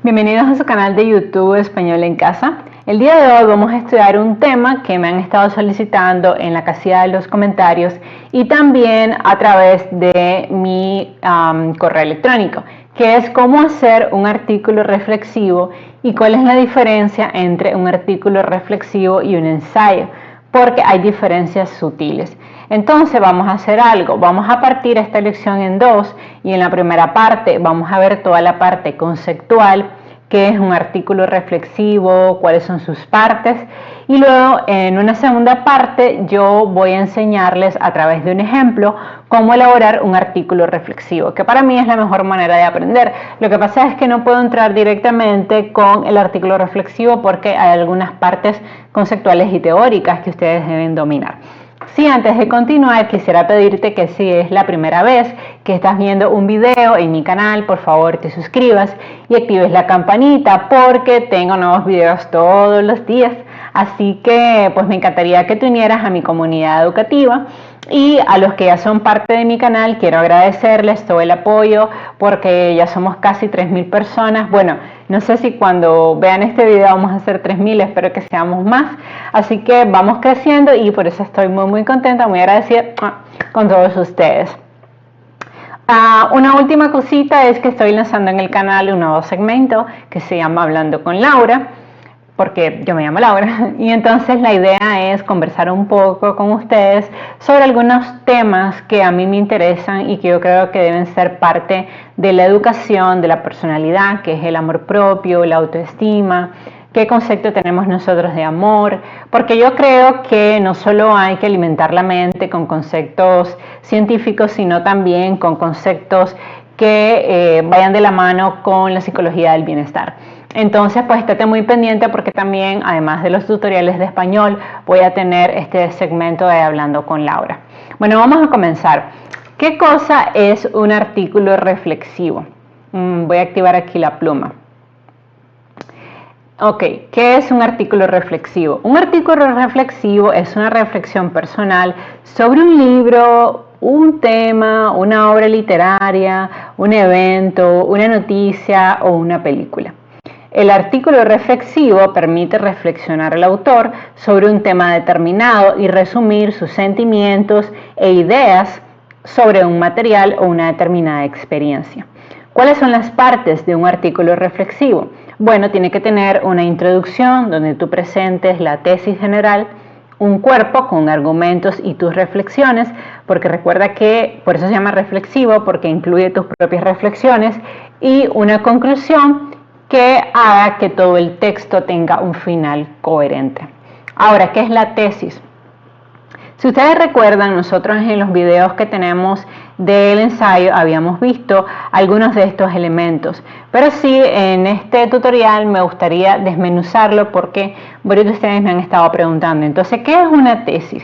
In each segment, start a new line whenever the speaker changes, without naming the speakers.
Bienvenidos a su canal de YouTube Español en Casa. El día de hoy vamos a estudiar un tema que me han estado solicitando en la casilla de los comentarios y también a través de mi correo electrónico, que es cómo hacer un artículo reflexivo y cuál es la diferencia entre un artículo reflexivo y un ensayo, porque hay diferencias sutiles. Entonces vamos a hacer algo, vamos a partir esta lección en dos y en la primera parte vamos a ver toda la parte conceptual, qué es un artículo reflexivo, cuáles son sus partes, y luego en una segunda parte yo voy a enseñarles a través de un ejemplo cómo elaborar un artículo reflexivo, que para mí es la mejor manera de aprender. Lo que pasa es que no puedo entrar directamente con el artículo reflexivo porque hay algunas partes conceptuales y teóricas que ustedes deben dominar. Sí, antes de continuar quisiera pedirte que si es la primera vez que estás viendo un video en mi canal, por favor te suscribas y actives la campanita porque tengo nuevos videos todos los días. Así que pues me encantaría que te unieras a mi comunidad educativa. Y a los que ya son parte de mi canal quiero agradecerles todo el apoyo porque ya somos casi 3.000 personas. Bueno, no sé si cuando vean este video vamos a hacer 3.000, espero que seamos más. Así que vamos creciendo y por eso estoy muy contenta, muy agradecida con todos ustedes. Una última cosita es que estoy lanzando en el canal un nuevo segmento que se llama Hablando con Laura, porque yo me llamo Laura, y entonces la idea es conversar un poco con ustedes sobre algunos temas que a mí me interesan y que yo creo que deben ser parte de la educación, de la personalidad, que es el amor propio, la autoestima, qué concepto tenemos nosotros de amor, porque yo creo que no solo hay que alimentar la mente con conceptos científicos, sino también con conceptos que vayan de la mano con la psicología del bienestar. Entonces pues estate muy pendiente porque también además de los tutoriales de español voy a tener este segmento de Hablando con Laura. Bueno, vamos a comenzar. ¿Qué cosa es un artículo reflexivo? Voy a activar aquí la pluma. Ok, ¿qué es un artículo reflexivo? Un artículo reflexivo es una reflexión personal sobre un libro, un tema, una obra literaria, un evento, una noticia o una película. El artículo reflexivo permite reflexionar al autor sobre un tema determinado y resumir sus sentimientos e ideas sobre un material o una determinada experiencia. ¿Cuáles son las partes de un artículo reflexivo? Bueno, tiene que tener una introducción donde tú presentes la tesis general, un cuerpo con argumentos y tus reflexiones, porque recuerda que por eso se llama reflexivo, porque incluye tus propias reflexiones, y una conclusión que haga que todo el texto tenga un final coherente. Ahora, ¿qué es la tesis? Si ustedes recuerdan, nosotros en los videos que tenemos del ensayo habíamos visto algunos de estos elementos, pero sí en este tutorial me gustaría desmenuzarlo porque varios de ustedes me han estado preguntando. Entonces, ¿qué es una tesis?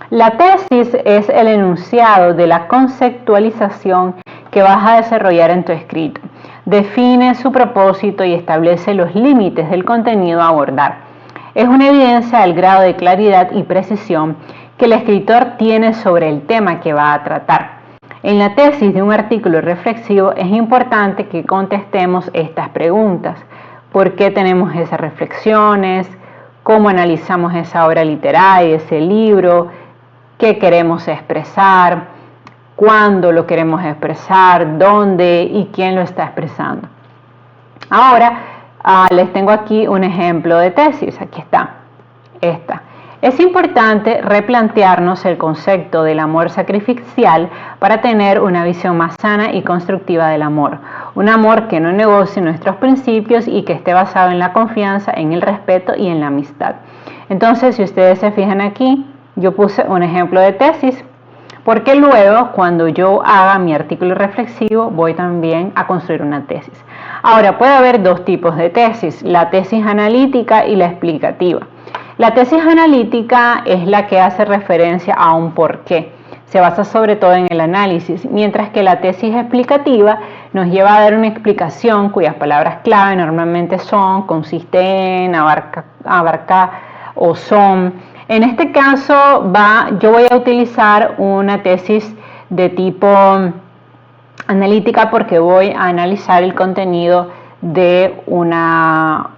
La tesis es el enunciado de la conceptualización que vas a desarrollar en tu escrito. Define su propósito y establece los límites del contenido a abordar. Es una evidencia del grado de claridad y precisión que el escritor tiene sobre el tema que va a tratar. En la tesis de un artículo reflexivo es importante que contestemos estas preguntas. ¿Por qué tenemos esas reflexiones? ¿Cómo analizamos esa obra literaria, ese libro? ¿Qué queremos expresar? ¿Cuándo lo queremos expresar? ¿Dónde? ¿Y quién lo está expresando? Ahora les tengo aquí un ejemplo de tesis. Aquí está. Esta. Es importante replantearnos el concepto del amor sacrificial para tener una visión más sana y constructiva del amor. Un amor que no negocie nuestros principios y que esté basado en la confianza, en el respeto y en la amistad. Entonces, si ustedes se fijan aquí, yo puse un ejemplo de tesis, porque luego cuando yo haga mi artículo reflexivo voy también a construir una tesis. Ahora, puede haber dos tipos de tesis, la tesis analítica y la explicativa. La tesis analítica es la que hace referencia a un porqué, se basa sobre todo en el análisis, mientras que la tesis explicativa nos lleva a dar una explicación cuyas palabras clave normalmente son, consiste en, abarca o son. En este caso yo voy a utilizar una tesis de tipo analítica porque voy a analizar el contenido de una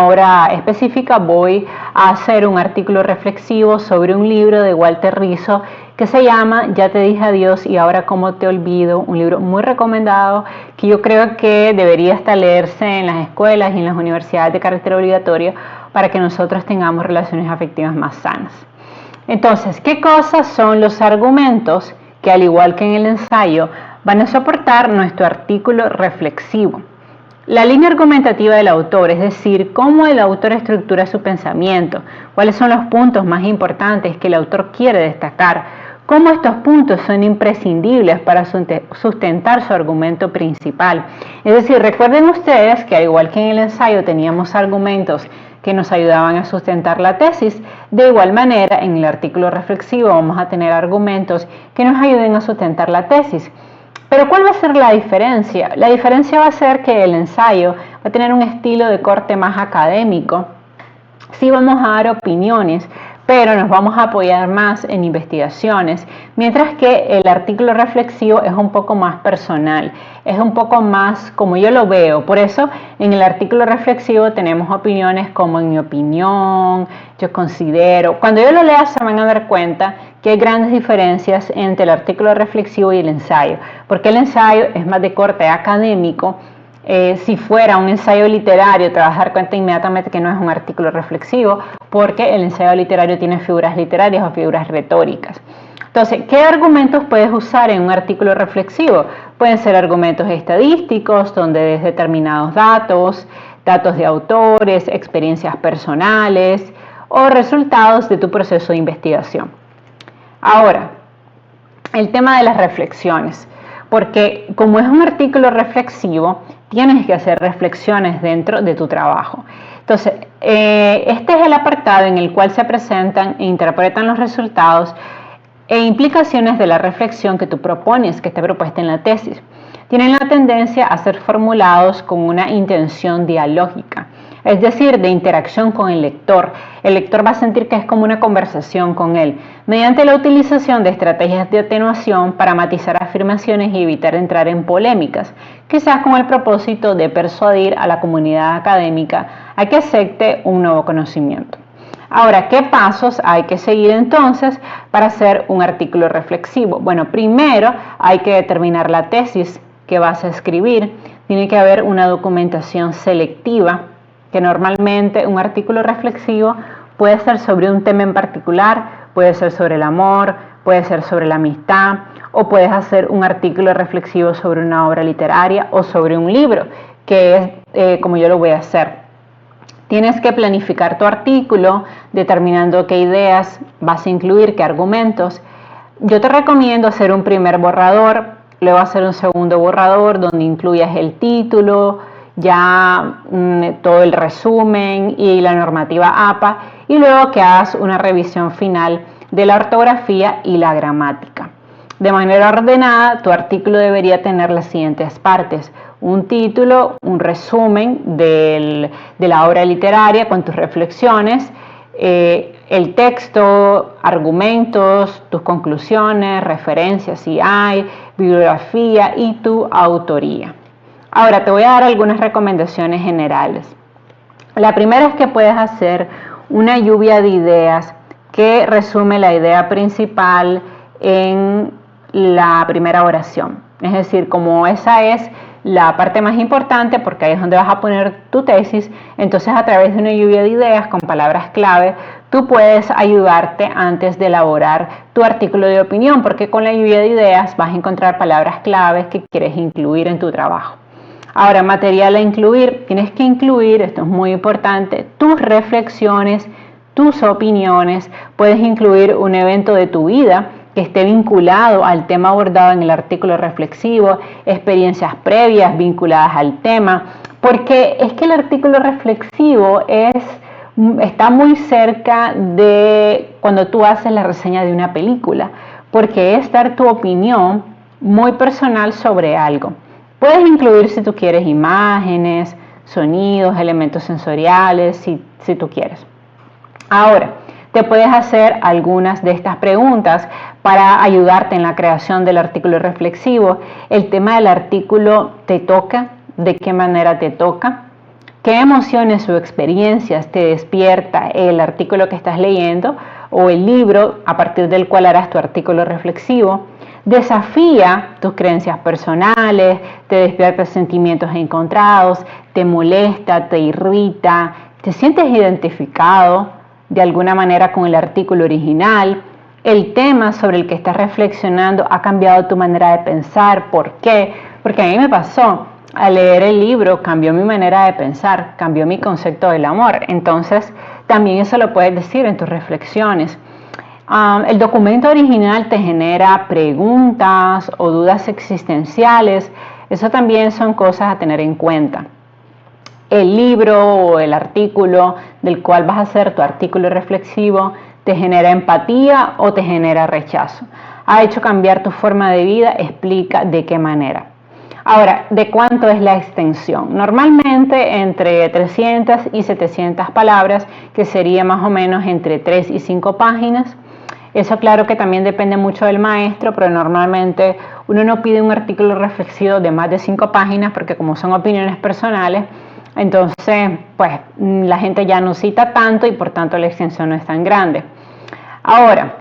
obra específica, voy a hacer un artículo reflexivo sobre un libro de Walter Rizzo que se llama Ya te dije adiós y ahora cómo te olvido, un libro muy recomendado que yo creo que debería hasta leerse en las escuelas y en las universidades de carácter obligatorio para que nosotros tengamos relaciones afectivas más sanas. Entonces, ¿qué cosas son los argumentos que, al igual que en el ensayo, van a soportar nuestro artículo reflexivo? La línea argumentativa del autor, es decir, cómo el autor estructura su pensamiento, cuáles son los puntos más importantes que el autor quiere destacar, cómo estos puntos son imprescindibles para sustentar su argumento principal. Es decir, recuerden ustedes que al igual que en el ensayo teníamos argumentos que nos ayudaban a sustentar la tesis, de igual manera en el artículo reflexivo vamos a tener argumentos que nos ayuden a sustentar la tesis. Pero ¿cuál va a ser la diferencia? La diferencia va a ser que el ensayo va a tener un estilo de corte más académico. Sí vamos a dar opiniones, pero nos vamos a apoyar más en investigaciones, mientras que el artículo reflexivo es un poco más personal, es un poco más como yo lo veo. Por eso en el artículo reflexivo tenemos opiniones como en mi opinión, yo considero. Cuando yo lo lea se van a dar cuenta que hay grandes diferencias entre el artículo reflexivo y el ensayo, porque el ensayo es más de corte académico. Si fuera un ensayo literario, te vas a dar cuenta inmediatamente que no es un artículo reflexivo, porque el ensayo literario tiene figuras literarias o figuras retóricas. Entonces, ¿qué argumentos puedes usar en un artículo reflexivo? Pueden ser argumentos estadísticos, donde des determinados datos, datos de autores, experiencias personales o resultados de tu proceso de investigación. Ahora, el tema de las reflexiones, porque como es un artículo reflexivo, tienes que hacer reflexiones dentro de tu trabajo. Entonces, este es el apartado en el cual se presentan e interpretan los resultados e implicaciones de la reflexión que tú propones, que esté propuesta en la tesis. Tienen la tendencia a ser formulados con una intención dialógica, es decir, de interacción con el lector. El lector va a sentir que es como una conversación con él, mediante la utilización de estrategias de atenuación para matizar afirmaciones y evitar entrar en polémicas, quizás con el propósito de persuadir a la comunidad académica a que acepte un nuevo conocimiento. Ahora, ¿qué pasos hay que seguir entonces para hacer un artículo reflexivo? Bueno, primero hay que determinar la tesis que vas a escribir. Tiene que haber una documentación selectiva, que normalmente un artículo reflexivo puede ser sobre un tema en particular, puede ser sobre el amor, puede ser sobre la amistad, o puedes hacer un artículo reflexivo sobre una obra literaria o sobre un libro, que es como yo lo voy a hacer. Tienes que planificar tu artículo determinando qué ideas vas a incluir, qué argumentos. Yo te recomiendo hacer un primer borrador, luego hacer un segundo borrador donde incluyas el título, ya todo el resumen y la normativa APA, y luego que hagas una revisión final de la ortografía y la gramática. De manera ordenada, tu artículo debería tener las siguientes partes: un título, un resumen de la obra literaria con tus reflexiones, el texto, argumentos, tus conclusiones, referencias si hay, bibliografía y tu autoría. Ahora te voy a dar algunas recomendaciones generales. La primera es que puedes hacer una lluvia de ideas que resume la idea principal en la primera oración. Es decir, como esa es la parte más importante, porque ahí es donde vas a poner tu tesis, entonces a través de una lluvia de ideas con palabras clave, tú puedes ayudarte antes de elaborar tu artículo de opinión, porque con la lluvia de ideas vas a encontrar palabras claves que quieres incluir en tu trabajo. Ahora, material a incluir, tienes que incluir, esto es muy importante, tus reflexiones, tus opiniones. Puedes incluir un evento de tu vida que esté vinculado al tema abordado en el artículo reflexivo, experiencias previas vinculadas al tema, porque es que el artículo reflexivo está muy cerca de cuando tú haces la reseña de una película, porque es dar tu opinión muy personal sobre algo. Puedes incluir, si tú quieres, imágenes, sonidos, elementos sensoriales, si tú quieres. Ahora, te puedes hacer algunas de estas preguntas para ayudarte en la creación del artículo reflexivo. ¿El tema del artículo te toca? ¿De qué manera te toca? ¿Qué emociones o experiencias te despierta el artículo que estás leyendo o el libro a partir del cual harás tu artículo reflexivo? Desafía tus creencias personales, te despierta sentimientos encontrados, te molesta, te irrita, te sientes identificado de alguna manera con el artículo original. El tema sobre el que estás reflexionando ha cambiado tu manera de pensar. ¿Por qué? Porque a mí me pasó. Al leer el libro cambió mi manera de pensar, cambió mi concepto del amor. Entonces, también eso lo puedes decir en tus reflexiones. El documento original te genera preguntas o dudas existenciales. Eso también son cosas a tener en cuenta. El libro o el artículo del cual vas a hacer tu artículo reflexivo te genera empatía o te genera rechazo. ¿Ha hecho cambiar tu forma de vida? Explica de qué manera. Ahora, ¿de cuánto es la extensión? Normalmente entre 300 y 700 palabras, que sería más o menos entre 3 y 5 páginas. Eso claro que también depende mucho del maestro, pero normalmente uno no pide un artículo reflexivo de más de 5 páginas porque como son opiniones personales, entonces pues la gente ya no cita tanto y por tanto la extensión no es tan grande. Ahora,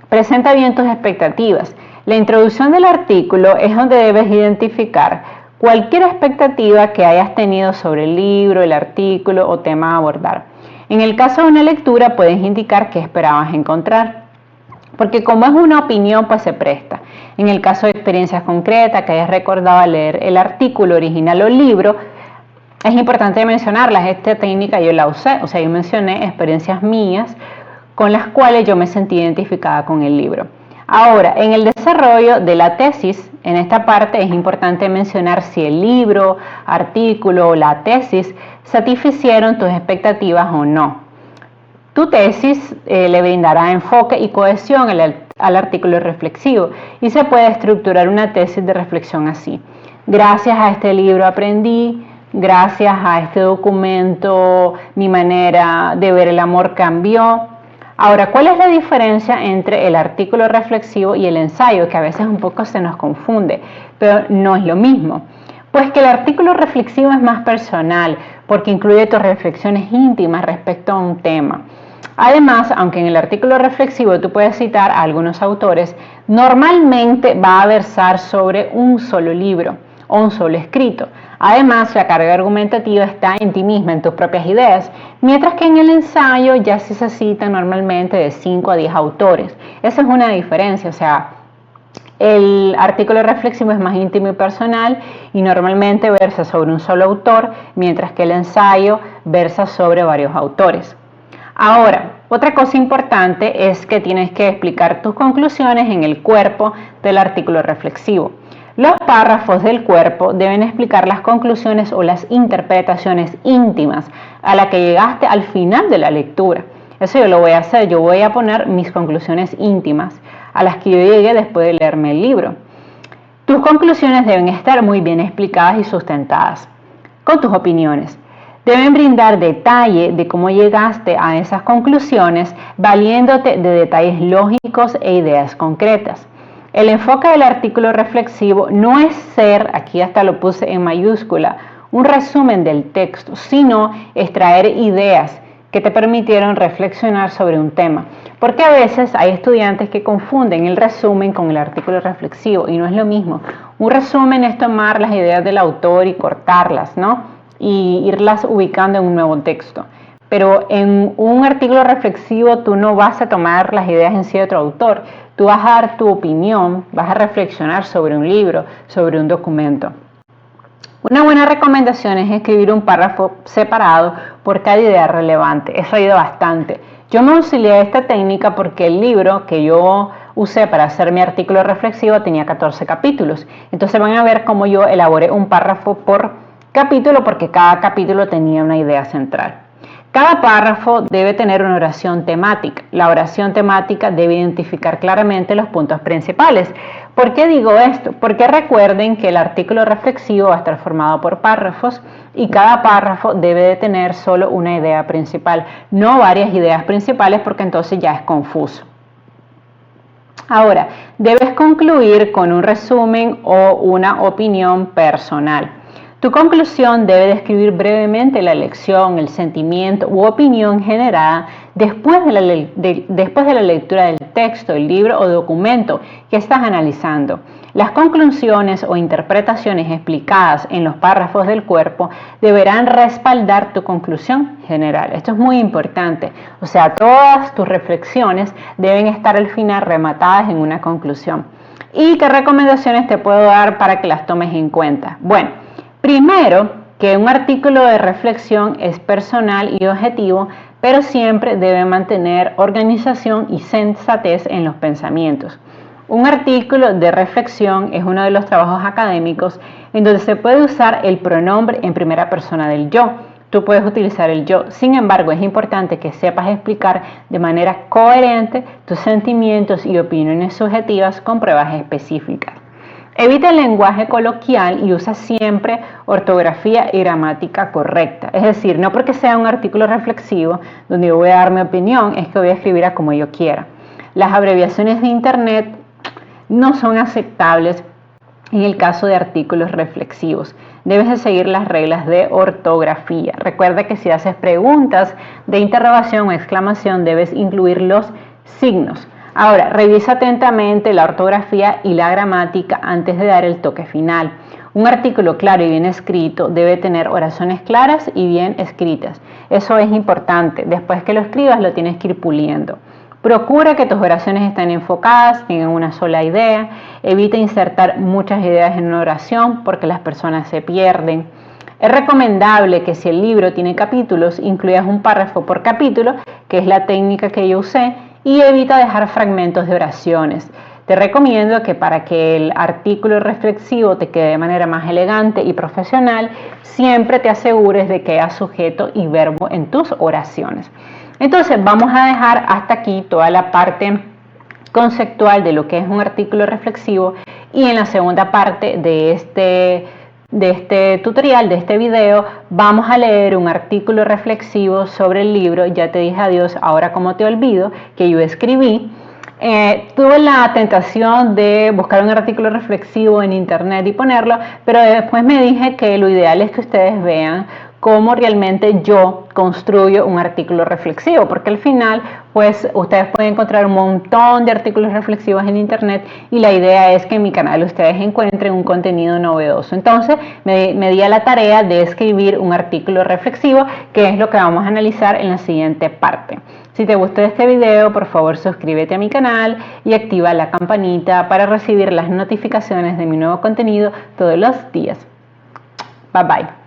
presenta bien tus expectativas. La introducción del artículo es donde debes identificar cualquier expectativa que hayas tenido sobre el libro, el artículo o tema a abordar. En el caso de una lectura puedes indicar qué esperabas encontrar, porque como es una opinión pues se presta. En el caso de experiencias concretas que hayas recordado al leer el artículo original o el libro, es importante mencionarlas. Esta técnica yo la usé, o sea, yo mencioné experiencias mías con las cuales yo me sentí identificada con el libro. Ahora, en el desarrollo de la tesis, en esta parte es importante mencionar si el libro, artículo o la tesis satisficieron tus expectativas o no. Tu tesis le brindará enfoque y cohesión al artículo reflexivo y se puede estructurar una tesis de reflexión así. Gracias a este libro aprendí, gracias a este documento mi manera de ver el amor cambió. Ahora, ¿cuál es la diferencia entre el artículo reflexivo y el ensayo? Que a veces un poco se nos confunde, pero no es lo mismo. Pues que el artículo reflexivo es más personal, porque incluye tus reflexiones íntimas respecto a un tema. Además, aunque en el artículo reflexivo tú puedes citar a algunos autores, normalmente va a versar sobre un solo libro o un solo escrito. Además, la carga argumentativa está en ti misma, en tus propias ideas, mientras que en el ensayo ya sí se citan normalmente de 5 a 10 autores. Esa es una diferencia, o sea, el artículo reflexivo es más íntimo y personal y normalmente versa sobre un solo autor, mientras que el ensayo versa sobre varios autores. Ahora, otra cosa importante es que tienes que explicar tus conclusiones en el cuerpo del artículo reflexivo. Los párrafos del cuerpo deben explicar las conclusiones o las interpretaciones íntimas a las que llegaste al final de la lectura. Eso yo lo voy a hacer, yo voy a poner mis conclusiones íntimas a las que yo llegué después de leerme el libro. Tus conclusiones deben estar muy bien explicadas y sustentadas con tus opiniones. Deben brindar detalle de cómo llegaste a esas conclusiones, valiéndote de detalles lógicos e ideas concretas. El enfoque del artículo reflexivo no es ser, aquí hasta lo puse en mayúscula, un resumen del texto, sino extraer ideas que te permitieron reflexionar sobre un tema. Porque a veces hay estudiantes que confunden el resumen con el artículo reflexivo y no es lo mismo. Un resumen es tomar las ideas del autor y cortarlas, ¿no? Y irlas ubicando en un nuevo texto. Pero en un artículo reflexivo tú no vas a tomar las ideas en sí de otro autor, tú vas a dar tu opinión, vas a reflexionar sobre un libro, sobre un documento. Una buena recomendación es escribir un párrafo separado por cada idea relevante. Eso ayuda bastante. Yo me auxilié de esta técnica porque el libro que yo usé para hacer mi artículo reflexivo tenía 14 capítulos. Entonces van a ver cómo yo elaboré un párrafo por capítulo porque cada capítulo tenía una idea central. Cada párrafo debe tener una oración temática. La oración temática debe identificar claramente los puntos principales. ¿Por qué digo esto? Porque recuerden que el artículo reflexivo va a estar formado por párrafos y cada párrafo debe de tener solo una idea principal, no varias ideas principales porque entonces ya es confuso. Ahora, debes concluir con un resumen o una opinión personal. Tu conclusión debe describir brevemente la lección, el sentimiento u opinión generada después de la lectura del texto, el libro o documento que estás analizando. Las conclusiones o interpretaciones explicadas en los párrafos del cuerpo deberán respaldar tu conclusión general. Esto es muy importante. O sea, todas tus reflexiones deben estar al final rematadas en una conclusión. ¿Y qué recomendaciones te puedo dar para que las tomes en cuenta? Bueno, primero, que un artículo de reflexión es personal y objetivo, pero siempre debe mantener organización y sensatez en los pensamientos. Un artículo de reflexión es uno de los trabajos académicos en donde se puede usar el pronombre en primera persona del yo. Tú puedes utilizar el yo, sin embargo es importante que sepas explicar de manera coherente tus sentimientos y opiniones subjetivas con pruebas específicas. Evita el lenguaje coloquial y usa siempre ortografía y gramática correcta. Es decir, no porque sea un artículo reflexivo donde yo voy a dar mi opinión, es que voy a escribir a como yo quiera. Las abreviaciones de internet no son aceptables en el caso de artículos reflexivos. Debes de seguir las reglas de ortografía. Recuerda que si haces preguntas de interrogación o exclamación, debes incluir los signos. Ahora, revisa atentamente la ortografía y la gramática antes de dar el toque final. Un artículo claro y bien escrito debe tener oraciones claras y bien escritas. Eso es importante. Después que lo escribas, lo tienes que ir puliendo. Procura que tus oraciones estén enfocadas, tengan una sola idea. Evita insertar muchas ideas en una oración porque las personas se pierden. Es recomendable que si el libro tiene capítulos, incluyas un párrafo por capítulo, que es la técnica que yo usé, y evita dejar fragmentos de oraciones. Te recomiendo que para que el artículo reflexivo te quede de manera más elegante y profesional, siempre te asegures de que haya sujeto y verbo en tus oraciones. Entonces vamos a dejar hasta aquí toda la parte conceptual de lo que es un artículo reflexivo, y en la segunda parte de este tutorial, de este video, vamos a leer un artículo reflexivo sobre el libro Ya te dije adiós, ahora cómo te olvido, que yo escribí. Tuve la tentación de buscar un artículo reflexivo en internet y ponerlo, pero después me dije que lo ideal es que ustedes vean cómo realmente yo construyo un artículo reflexivo, porque al final pues ustedes pueden encontrar un montón de artículos reflexivos en internet y la idea es que en mi canal ustedes encuentren un contenido novedoso. Entonces me di a la tarea de escribir un artículo reflexivo, que es lo que vamos a analizar en la siguiente parte. Si te gustó este video, por favor suscríbete a mi canal y activa la campanita para recibir las notificaciones de mi nuevo contenido todos los días. Bye bye.